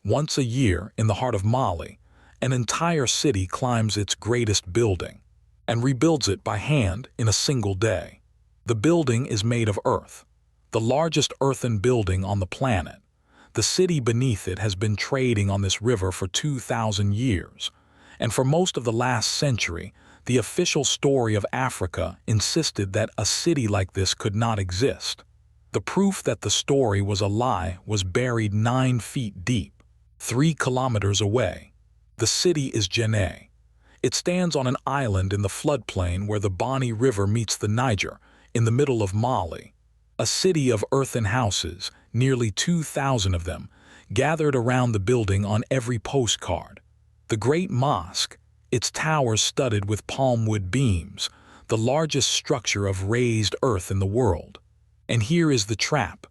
Once a year, in the heart of Mali, an entire city climbs its greatest building and rebuilds it by hand in a single day. The building is made of earth, the largest earthen building on the planet. The city beneath it has been trading on this river for 2,000 years, and for most of the last century, the official story of Africa insisted that a city like this could not exist. The proof that the story was a lie was buried 9 feet deep, 3 kilometers away. The city is Djenné. It stands on an island in the floodplain where the Bani River meets the Niger, in the middle of Mali. A city of earthen houses, nearly 2,000 of them, gathered around the building on every postcard. The Great Mosque, its towers studded with palm-wood beams, the largest structure of raised earth in the world. And here is the trap.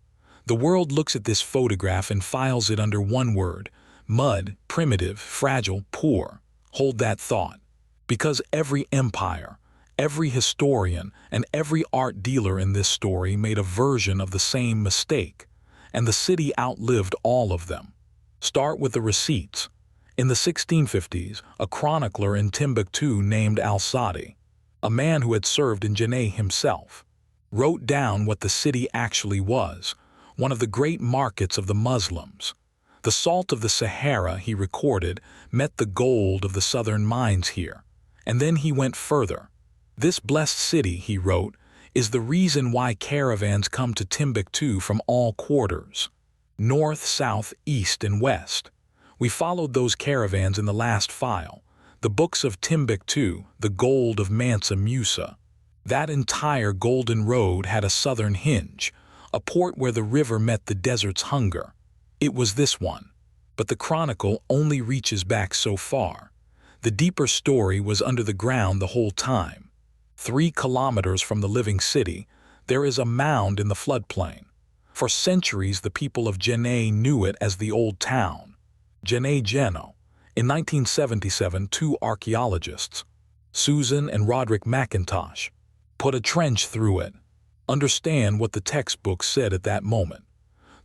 The world looks at this photograph and files it under one word: mud, primitive, fragile, poor. Hold that thought. Because every empire, every historian, and every art dealer in this story made a version of the same mistake, and the city outlived all of them. Start with the receipts. In the 1650s, a chronicler in Timbuktu named Al-Sadi, a man who had served in Djenné himself, wrote down what the city actually was: one of the great markets of the Muslims. The salt of the Sahara, he recorded, met the gold of the southern mines here. And then he went further. This blessed city, he wrote, is the reason why caravans come to Timbuktu from all quarters, north, south, east, and west. We followed those caravans in the last file, the books of Timbuktu, the gold of Mansa Musa. That entire golden road had a southern hinge, a port where the river met the desert's hunger. It was this one. But the chronicle only reaches back so far. The deeper story was under the ground the whole time. 3 kilometers from the living city, there is a mound in the floodplain. For centuries, the people of Djenné knew it as the Old Town, Djenné-Djenno. In 1977, 2 archaeologists, Susan and Roderick McIntosh, put a trench through it. Understand what the textbook said at that moment.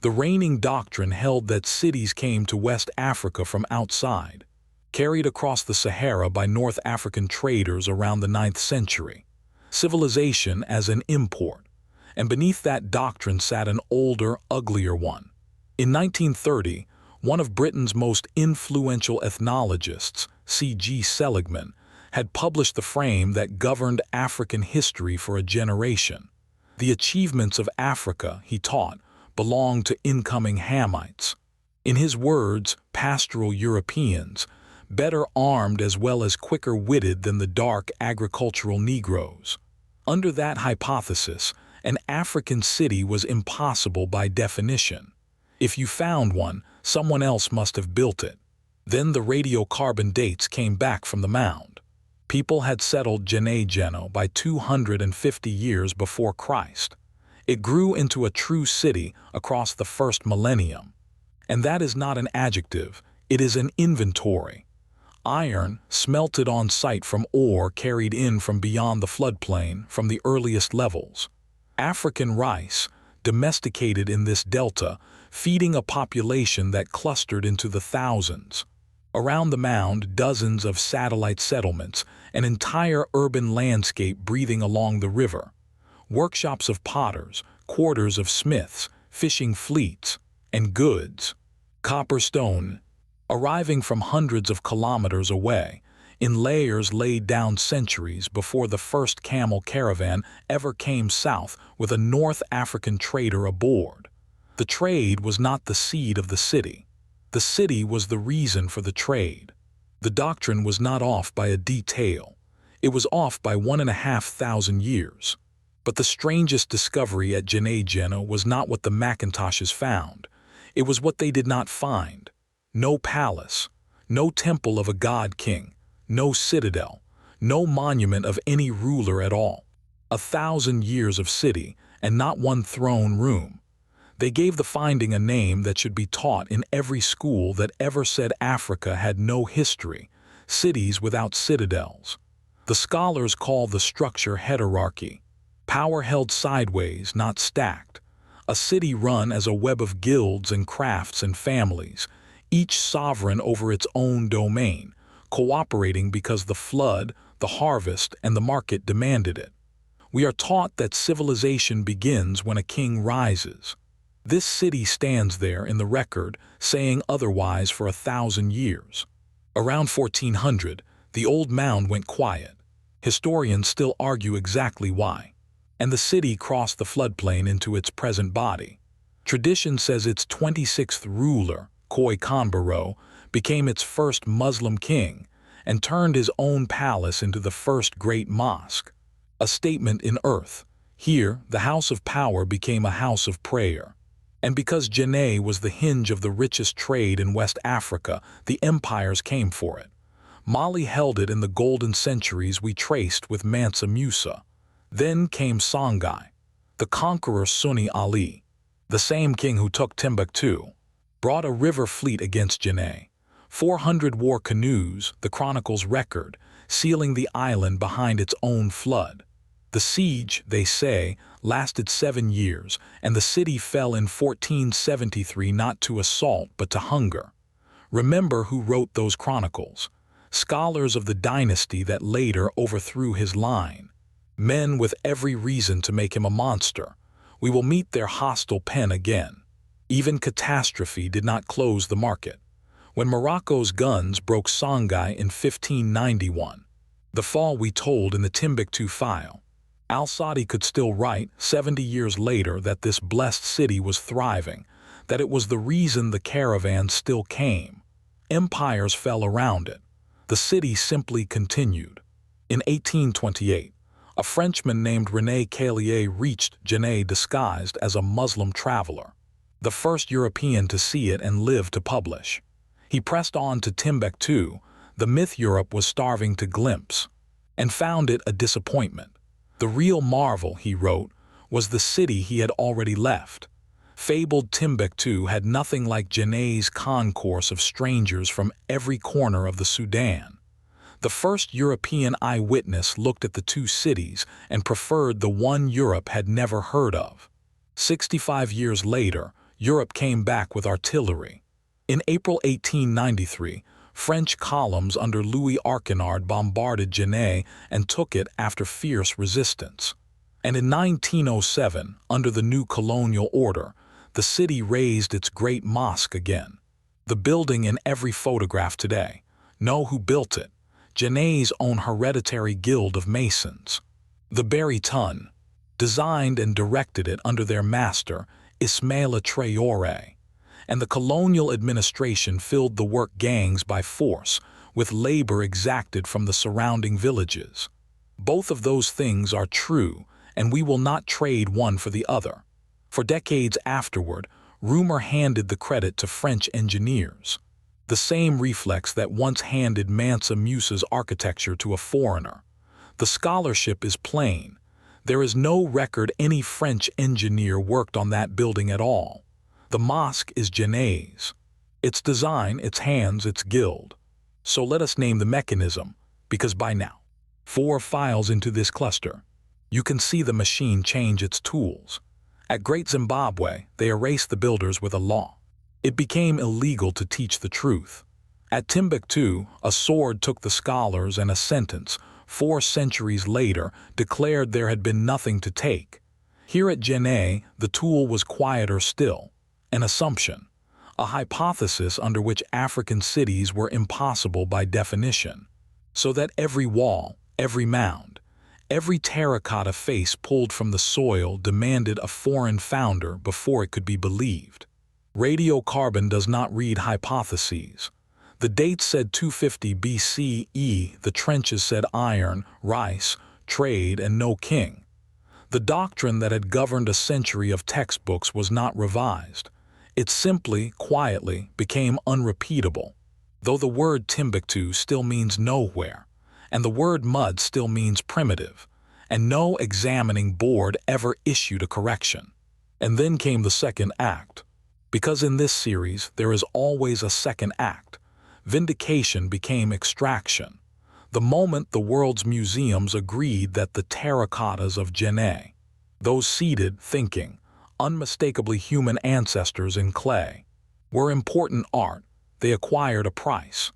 The reigning doctrine held that cities came to West Africa from outside, carried across the Sahara by North African traders around the 9th century. Civilization as an import. And beneath that doctrine sat an older, uglier one. In 1930, one of Britain's most influential ethnologists, C.G. Seligman, had published the frame that governed African history for a generation. The achievements of Africa, he taught, belonged to incoming Hamites. In his words, pastoral Europeans, better armed as well as quicker-witted than the dark agricultural Negroes. Under that hypothesis, an African city was impossible by definition. If you found one, someone else must have built it. Then the radiocarbon dates came back from the mound. People had settled Djenné-Djenno by 250 years before Christ. It grew into a true city across the first millennium. And that is not an adjective, it is an inventory. Iron, smelted on site from ore carried in from beyond the floodplain from the earliest levels. African rice, domesticated in this delta, feeding a population that clustered into the thousands. Around the mound, dozens of satellite settlements, an entire urban landscape breathing along the river. Workshops of potters, quarters of smiths, fishing fleets, and goods. Copper stone, arriving from hundreds of kilometers away, in layers laid down centuries before the first camel caravan ever came south with a North African trader aboard. The trade was not the seed of the city. The city was the reason for the trade. The doctrine was not off by a detail. It was off by 1,500 years. But the strangest discovery at Djenné-Djenno was not what the Macintoshes found. It was what they did not find. No palace, no temple of a god-king, no citadel, no monument of any ruler at all. 1,000 years of city, and not one throne room. They gave the finding a name that should be taught in every school that ever said Africa had no history: cities without citadels. The scholars call the structure heterarchy. Power held sideways, not stacked. A city run as a web of guilds and crafts and families, each sovereign over its own domain, cooperating because the flood, the harvest, and the market demanded it. We are taught that civilization begins when a king rises. This city stands there in the record, saying otherwise for 1,000 years. Around 1400, the old mound went quiet. Historians still argue exactly why. And the city crossed the floodplain into its present body. Tradition says its 26th ruler, Khoi Khanbaro, became its first Muslim king and turned his own palace into the first Great Mosque. A statement in earth. Here, the house of power became a house of prayer. And because Djenné was the hinge of the richest trade in West Africa, the empires came for it. Mali held it in the golden centuries we traced with Mansa Musa. Then came Songhai, the conqueror Sunni Ali, the same king who took Timbuktu, brought a river fleet against Djenné. 400 war canoes, the chronicles record, sealing the island behind its own flood. The siege, they say, lasted 7 years, and the city fell in 1473 not to assault but to hunger. Remember who wrote those chronicles. Scholars of the dynasty that later overthrew his line. Men with every reason to make him a monster. We will meet their hostile pen again. Even catastrophe did not close the market. When Morocco's guns broke Songhai in 1591, the fall we told in the Timbuktu file, Al-Sadi could still write 70 years later that this blessed city was thriving, that it was the reason the caravans still came. Empires fell around it. The city simply continued. In 1828, a Frenchman named René Caillier reached Djenné disguised as a Muslim traveler, the first European to see it and live to publish. He pressed on to Timbuktu, the myth Europe was starving to glimpse, and found it a disappointment. The real marvel, he wrote, was the city he had already left. Fabled Timbuktu had nothing like Djenné's concourse of strangers from every corner of the Sudan. The first European eyewitness looked at the two cities and preferred the one Europe had never heard of. 65 years later, Europe came back with artillery. In April 1893, French columns under Louis Archinard bombarded Djenné and took it after fierce resistance. And in 1907, under the new colonial order, the city raised its Great Mosque again. The building in every photograph today. Know who built it? Djenné's own hereditary guild of masons. The Bariton designed and directed it under their master, Ismaila Traoré. And the colonial administration filled the work gangs by force, with labor exacted from the surrounding villages. Both of those things are true, and we will not trade one for the other. For decades afterward, rumor handed the credit to French engineers. The same reflex that once handed Mansa Musa's architecture to a foreigner. The scholarship is plain. There is no record any French engineer worked on that building at all. The mosque is Djenné's. Its design, its hands, its guild. So let us name the mechanism, because by now, 4 files into this cluster, you can see the machine change its tools. At Great Zimbabwe, they erased the builders with a law. It became illegal to teach the truth. At Timbuktu, a sword took the scholars and a sentence, 4 centuries later, declared there had been nothing to take. Here at Djenné, the tool was quieter still. An assumption, a hypothesis under which African cities were impossible by definition, so that every wall, every mound, every terracotta face pulled from the soil demanded a foreign founder before it could be believed. Radiocarbon does not read hypotheses. The date said 250 BCE, the trenches said iron, rice, trade, and no king. The doctrine that had governed a century of textbooks was not revised. It simply, quietly, became unrepeatable, though the word Timbuktu still means nowhere, and the word mud still means primitive, and no examining board ever issued a correction. And then came the second act. Because in this series there is always a second act, vindication became extraction. The moment the world's museums agreed that the terracottas of Djenné, those seated, thinking, unmistakably human ancestors in clay, were important art, they acquired a price.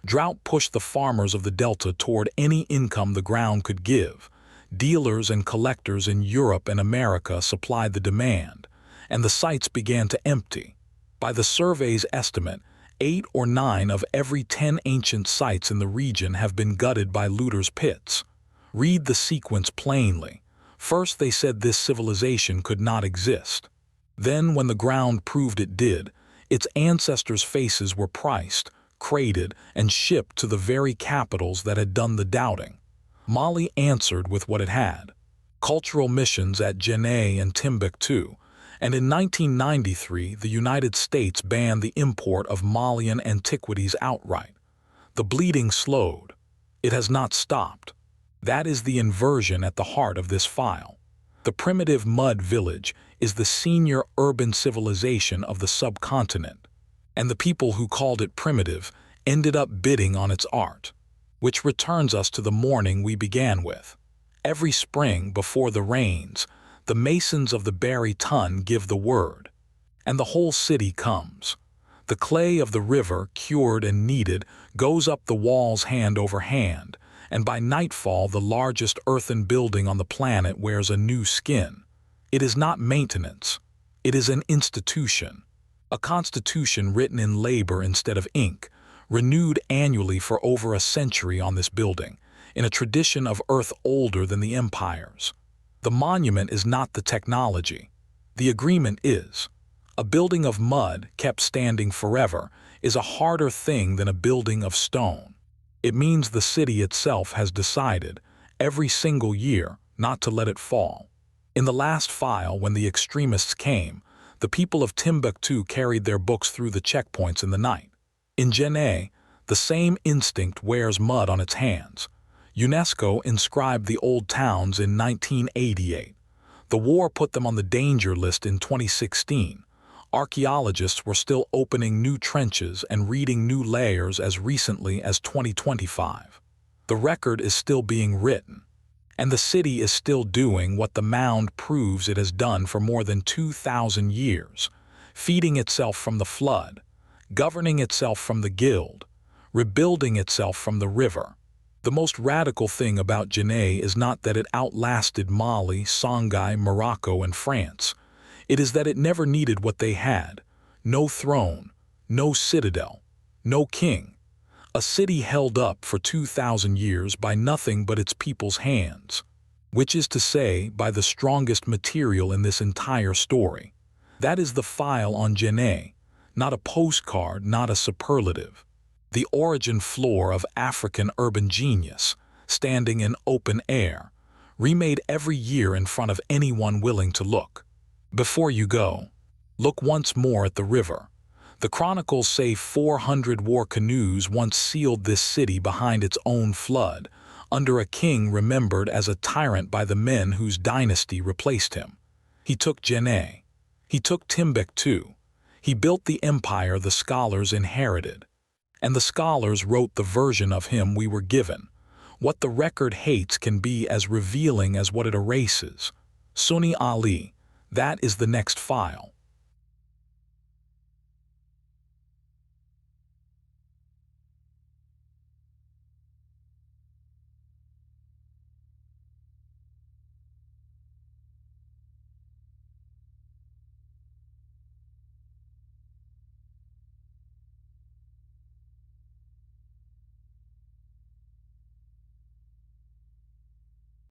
Drought pushed the farmers of the delta toward any income the ground could give. Dealers and collectors in Europe and America supplied the demand, and the sites began to empty. By the survey's estimate, 8 or 9 of every 10 ancient sites in the region have been gutted by looters' pits. Read the sequence plainly. First they said this civilization could not exist. Then, when the ground proved it did, its ancestors' faces were priced, crated, and shipped to the very capitals that had done the doubting. Mali answered with what it had: cultural missions at Djenné and Timbuktu, and in 1993 the United States banned the import of Malian antiquities outright. The bleeding slowed. It has not stopped. That is the inversion at the heart of this file. The primitive mud village is the senior urban civilization of the subcontinent, and the people who called it primitive ended up bidding on its art. Which returns us to the morning we began with. Every spring before the rains, the masons of the Barry Tun give the word, and the whole city comes. The clay of the river, cured and kneaded, goes up the walls hand over hand, and by nightfall the largest earthen building on the planet wears a new skin. It is not maintenance. It is an institution. A constitution written in labor instead of ink, renewed annually for over a century on this building, in a tradition of earth older than the empires. The monument is not the technology. The agreement is. A building of mud, kept standing forever, is a harder thing than a building of stone. It means the city itself has decided, every single year, not to let it fall. In the last file, when the extremists came, the people of Timbuktu carried their books through the checkpoints in the night. In Djenné, the same instinct wears mud on its hands. UNESCO inscribed the old towns in 1988. The war put them on the danger list in 2016. Archaeologists were still opening new trenches and reading new layers as recently as 2025. The record is still being written, and the city is still doing what the mound proves it has done for more than 2,000 years, feeding itself from the flood, governing itself from the guild, rebuilding itself from the river. The most radical thing about Djenné is not that it outlasted Mali, Songhai, Morocco, and France. It is that it never needed what they had: no throne, no citadel, no king. A city held up for 2,000 years by nothing but its people's hands, which is to say, by the strongest material in this entire story. That is the file on Djenné. Not a postcard, not a superlative. The origin floor of African urban genius, standing in open air, remade every year in front of anyone willing to look. Before you go, look once more at the river. The chronicles say 400 war canoes once sealed this city behind its own flood, under a king remembered as a tyrant by the men whose dynasty replaced him. He took Djenné. He took Timbuktu. He built the empire the scholars inherited. And the scholars wrote the version of him we were given. What the record hates can be as revealing as what it erases. Sunni Ali, that is the next file.